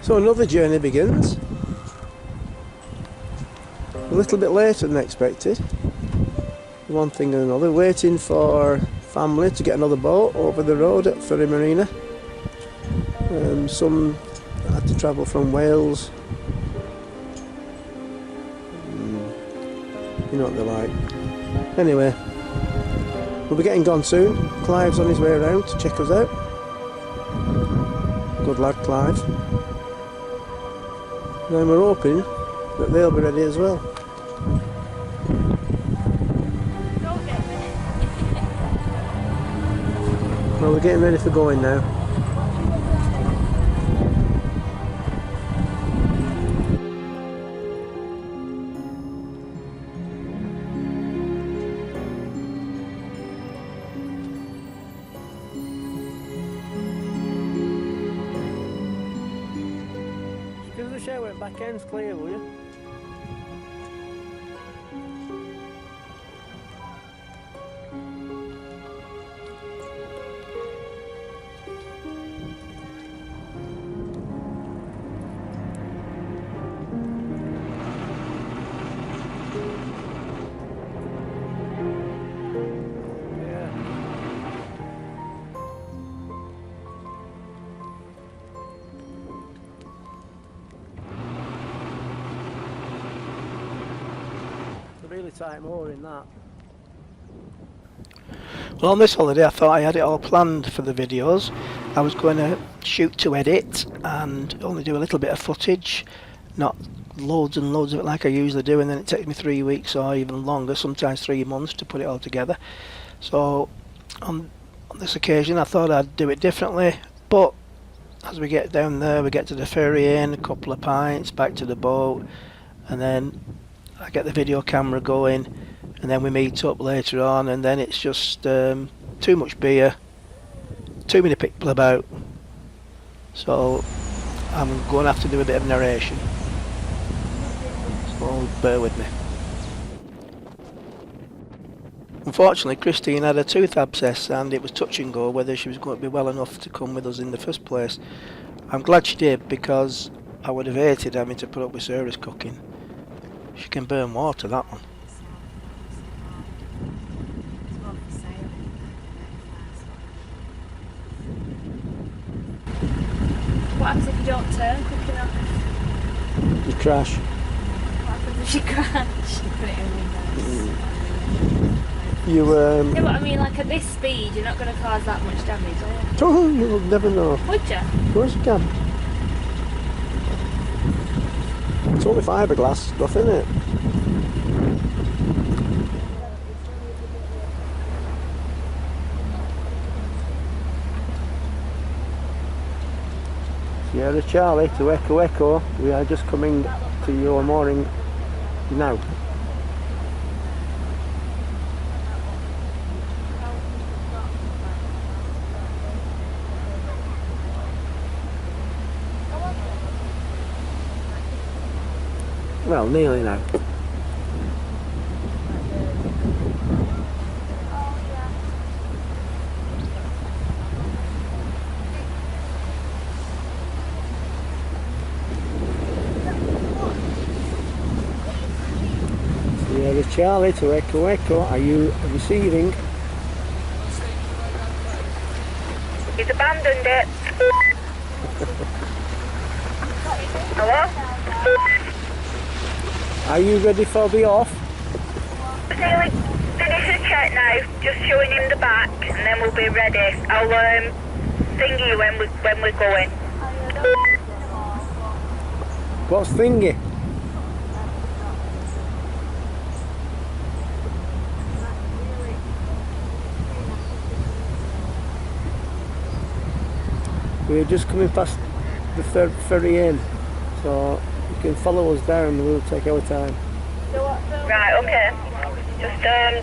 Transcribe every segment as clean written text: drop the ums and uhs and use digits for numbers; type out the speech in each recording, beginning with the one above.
So another journey begins. A little bit later than expected. One thing and another. Waiting for family to get another boat over the road at Ferry Marina. Some had to travel from Wales. You know what they're like. Anyway, we'll be getting gone soon. Clive's on his way around to check us out. Good lad, Clive. And we're hoping that they'll be ready as well. Well, we're getting ready for going now. Give us a shout when back end's clear, will you? Really tight mooring that. Well, on this holiday I thought I had it all planned for the videos. I was going to shoot to edit and only do a little bit of footage, not loads and loads of it like I usually do, and then it takes me 3 weeks or even longer, sometimes 3 months to put it all together. So on this occasion I thought I'd do it differently, but as we get down there we get to the ferry inn, a couple of pints, back to the boat, and then I get the video camera going, and then we meet up later on, and then it's just too much beer, too many people about, so I'm going to have to do a bit of narration, so bear with me. Unfortunately, Christine had a tooth abscess and it was touch and go whether she was going to be well enough to come with us in the first place. I'm glad she did, because I would have hated having to put up with Sarah's cooking. She can burn water, that one. What happens if you don't turn quick enough? You crash. What happens if you crash? Put it in reverse. You Yeah, but I mean, like at this speed, you're not going to cause that much damage, are you? Oh, you'll never know. Would you? Of course you can. It's only fiberglass stuff, isn't it? Sierra Charlie to Echo Echo. We are just coming to your morning now. Well, nearly now. Sierra Charlie to Echo Echo, are you receiving? He's abandoned it. Hello? Are you ready for the off? Nearly finished the check now, just showing him the back, and then we'll be ready. I'll thingy you when we're going. What's thingy? We're just coming past the third ferry in, so you can follow us down, we'll take our time. Right, okay. Just go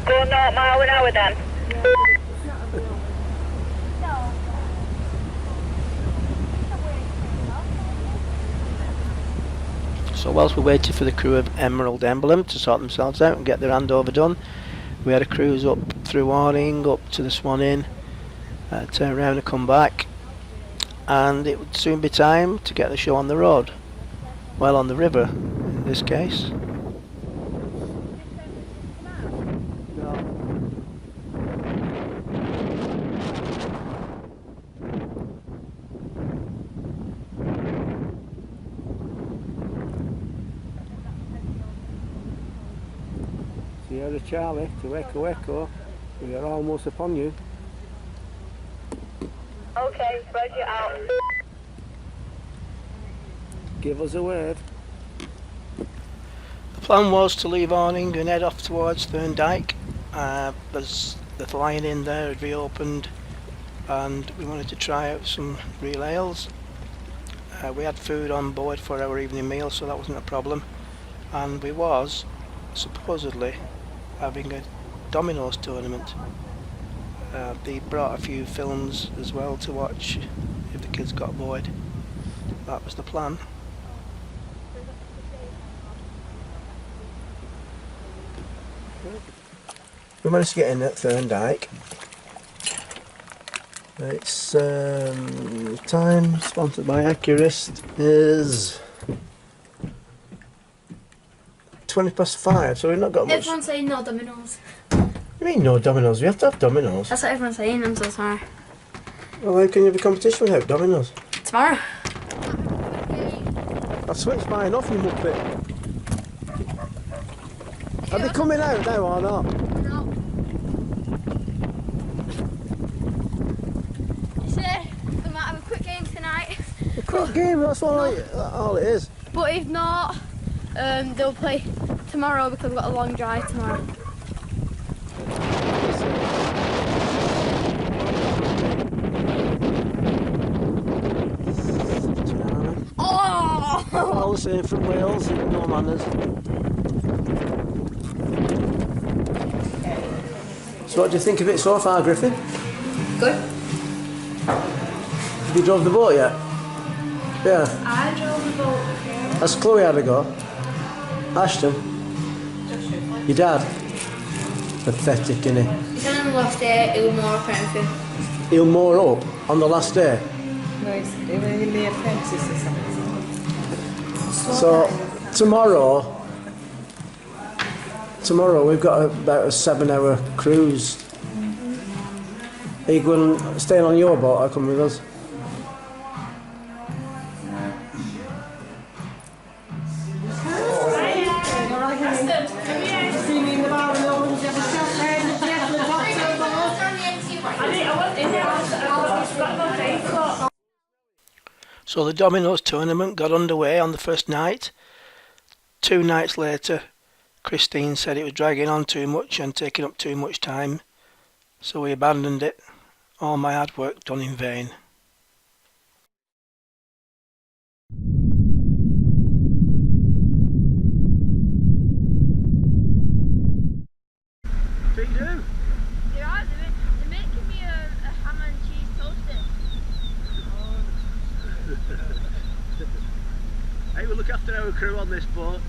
0 mile an hour then. So whilst we waited for the crew of Emerald Emblem to sort themselves out and get their handover done, we had a cruise up through Warning, up to the Swan Inn, turn around and come back, and it would soon be time to get the show on the road. Well, on the river in this case. Sierra Charlie to Echo Echo, we are almost upon you. Okay, roger out. Give us a wave. The plan was to leave Awning and head off towards Thorndyke. As the flying in there had reopened and we wanted to try out some real ales. We had food on board for our evening meal, so that wasn't a problem, and we was supposedly having a dominoes tournament. They brought a few films as well to watch if the kids got bored. That was the plan. We managed to get in at Thorndyke. It's time sponsored by Accurist is 5:20, so we've not got much. Everyone's saying no dominoes. You mean no dominoes? We have to have dominoes. That's what everyone's saying, I'm so sorry. Well, how can you have a competition without dominoes? Tomorrow. I've switched mine off, you muppet. Are they coming out now or not? No. We might have a quick game tonight. A quick game, that's all it is. But if not, they'll play tomorrow because we've got a long drive tomorrow. Oh! All the same from Wales, no manners. So what do you think of it so far, Griffin? Good. Have you drove the boat yet? Yeah. I drove the boat. Has Chloe had a go? Ashton? Your dad? Pathetic, innit? He's on the last day, he'll more up anything. He'll moor up on the last day. No, he's in the apprentice or something. So tomorrow we've got about a 7-hour cruise. Are you going staying on your boat or come with us? So the dominoes tournament got underway on the first night. 2 nights later, Christine said it was dragging on too much and taking up too much time, so we abandoned it. All my hard work done in vain. What do you do? They're making me a ham and cheese toasted. Hey, we look after our crew on this boat.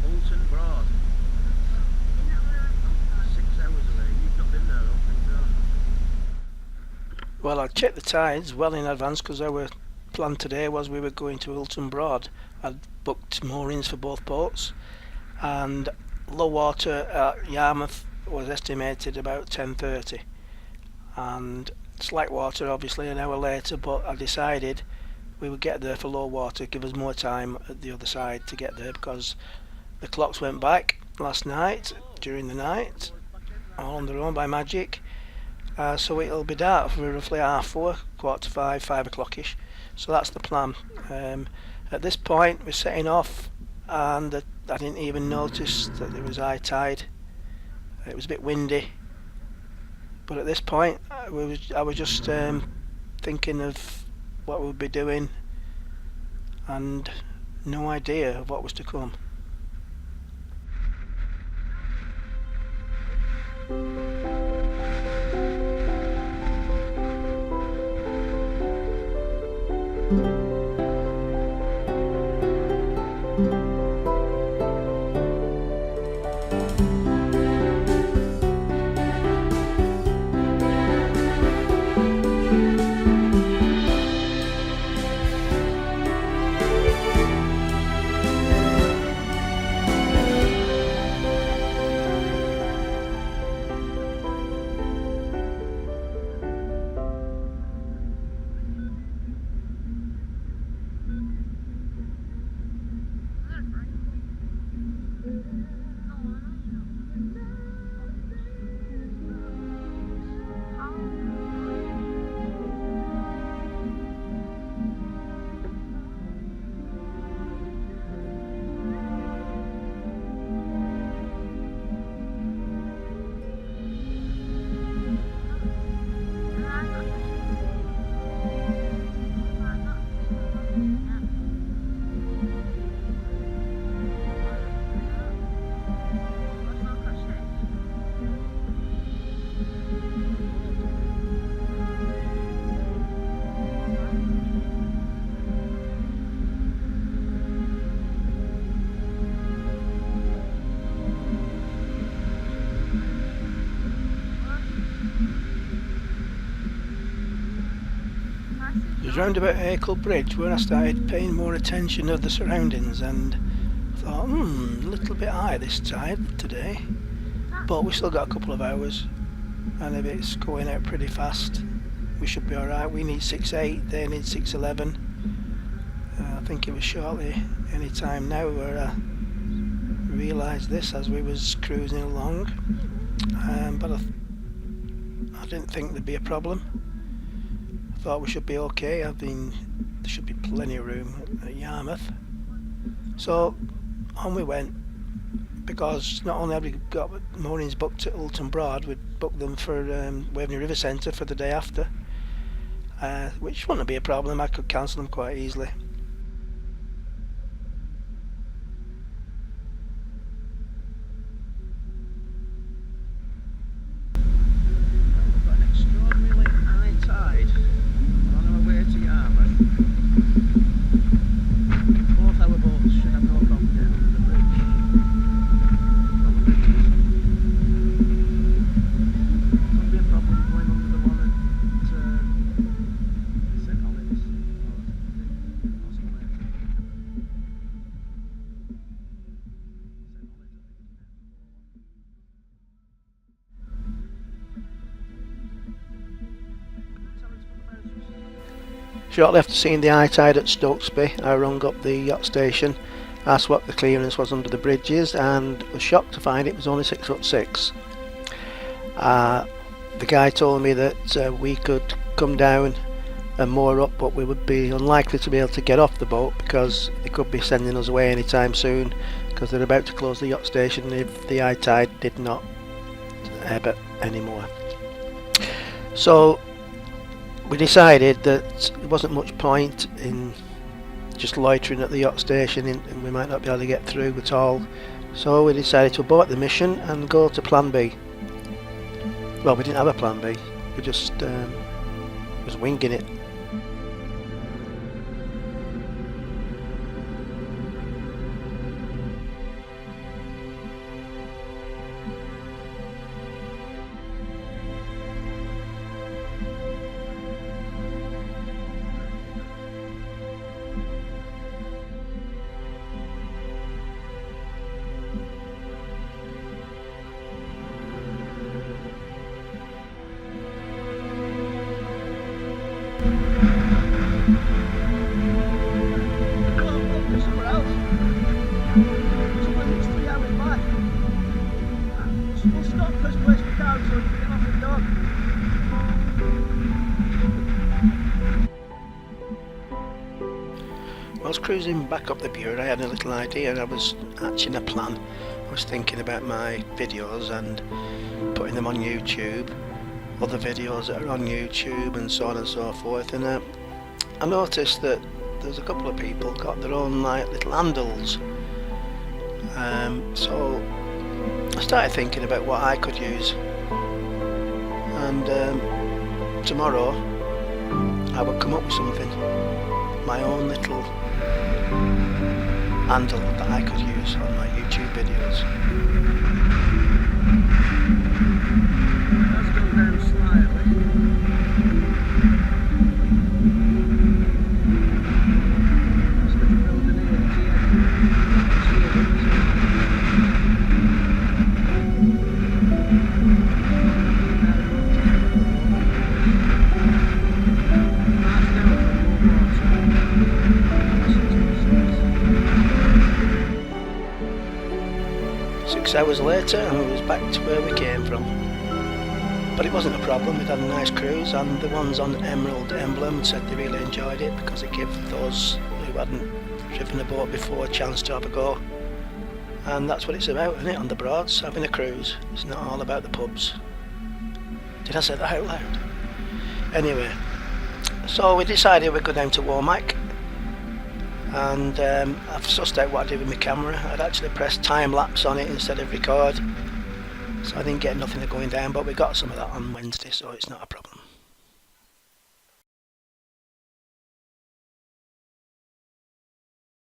Bolton Broad. 6 hours away. You've not been there, I don't think so. Well, I checked the tides well in advance because our plan today was we were going to Wilton Broad. I'd booked moorings for both boats, and low water at Yarmouth was estimated about 10:30, and slack water obviously an hour later, but I decided we would get there for low water, give us more time at the other side to get there, because the clocks went back last night during the night all on their own by magic. So it'll be dark for roughly 4:30, 4:45, 5 o'clock-ish. So that's the plan. At this point we're setting off, and I didn't even notice that there was high tide. It was a bit windy, but at this point I was just thinking of what we'd be doing and no idea of what was to come. It was round about Acle Bridge where I started paying more attention of the surroundings, and thought, a little bit high this tide today, but we still got a couple of hours, and if it's going out pretty fast we should be alright. We need 6:08, they need 6:11. I think it was shortly any time now where I realised this as we was cruising along, but I didn't think there'd be a problem. I thought we should be okay. There should be plenty of room at Yarmouth. So on we went, because not only have we got moorings booked at Wilton Broad, we'd booked them for Waveney River Centre for the day after, which wouldn't be a problem. I could cancel them quite easily. Shortly after seeing the high tide at Stokesby, I rung up the yacht station, asked what the clearance was under the bridges, and was shocked to find it was only 6'6". The guy told me that we could come down and moor up, but we would be unlikely to be able to get off the boat because they could be sending us away anytime soon, because they're about to close the yacht station if the high tide did not ebb anymore. So we decided that there wasn't much point in just loitering at the yacht station and we might not be able to get through at all. So we decided to abort the mission and go to plan B. Well, we didn't have a plan B, we just was winging it. I was cruising back up the Bure. I had a little idea and I was hatching a plan. I was thinking about my videos and putting them on YouTube, other videos that are on YouTube and so on and so forth, and I noticed that there's a couple of people got their own like little handles, so I started thinking about what I could use, and tomorrow I would come up with something, my own little handle that I could use on my YouTube videos. That's gone down slightly. Just got to build an Hours later and we was back to where we came from, but it wasn't a problem. We'd had a nice cruise, and the ones on Emerald Emblem said they really enjoyed it because it gave those who hadn't driven a boat before a chance to have a go, and that's what it's about, isn't it, on the Broads, having a cruise. It's not all about the pubs. Did I say that out loud? Anyway, so we decided we'd go down to Womack, and I've sussed out what I did with my camera. I'd actually pressed time lapse on it instead of record, so I didn't get nothing going down, but we got some of that on Wednesday, so it's not a problem.